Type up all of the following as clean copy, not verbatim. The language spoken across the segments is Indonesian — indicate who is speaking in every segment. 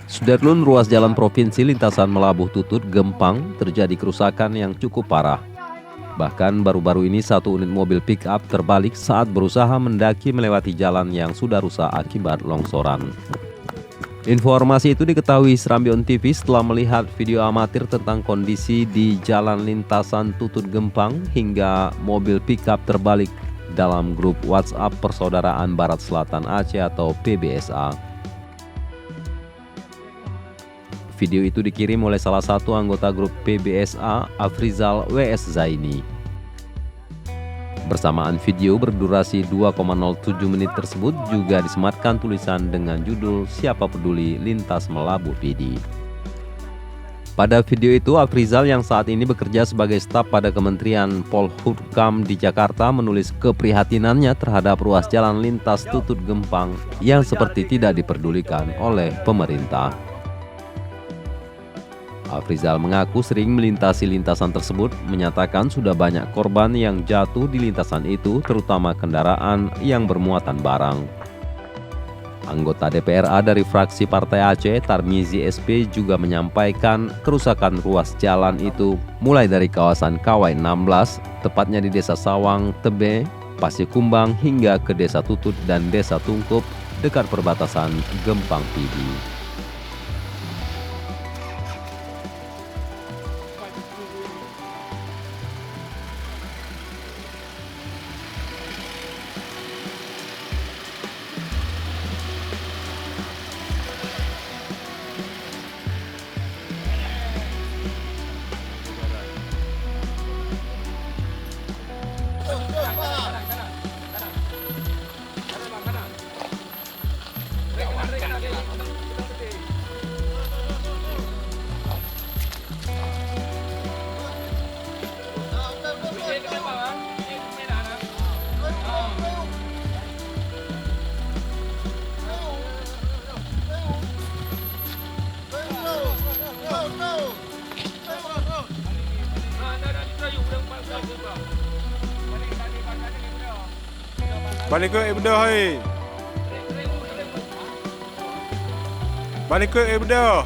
Speaker 1: Sudarlun, ruas jalan provinsi lintasan Melabuh Tutut Gempang terjadi kerusakan yang cukup parah. Bahkan baru-baru ini satu unit mobil pick-up terbalik saat berusaha mendaki melewati jalan yang sudah rusak akibat longsoran. Informasi itu diketahui Serambion TV setelah melihat video amatir tentang kondisi di jalan lintasan Tutut Gempang hingga mobil pick-up terbalik dalam grup WhatsApp Persaudaraan Barat Selatan Aceh atau PBSA. Video itu dikirim oleh salah satu anggota grup PBSA, Afrizal WS Zaini. Bersamaan video berdurasi 2,07 menit tersebut juga disematkan tulisan dengan judul "Siapa Peduli Lintas Melabuh PD". Pada video itu, Afrizal yang saat ini bekerja sebagai staf pada Kementerian Polhukam di Jakarta menulis keprihatinannya terhadap ruas jalan lintas Tutut Gempang yang seperti tidak diperdulikan oleh pemerintah. Afrizal mengaku sering melintasi lintasan tersebut, menyatakan sudah banyak korban yang jatuh di lintasan itu, terutama kendaraan yang bermuatan barang. Anggota DPRA dari fraksi Partai Aceh, Tarmizi SP, juga menyampaikan kerusakan ruas jalan itu mulai dari kawasan Kawai 16, tepatnya di Desa Sawang, Tebe, Pasir Kumbang, hingga ke Desa Tutut dan Desa Tungkup dekat perbatasan Gempang Pidi.
Speaker 2: Balik ke ibu dah, hei. Balik ke ibu dah.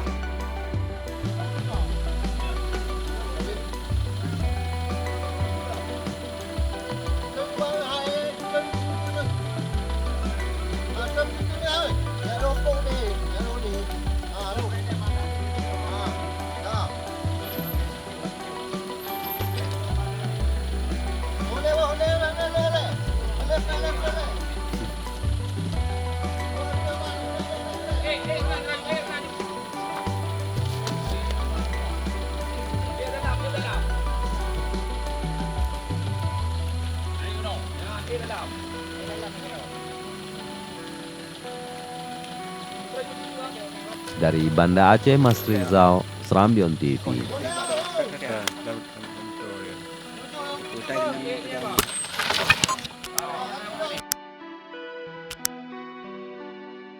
Speaker 1: Dari Banda Aceh, Mas Rizal, Serambion TV.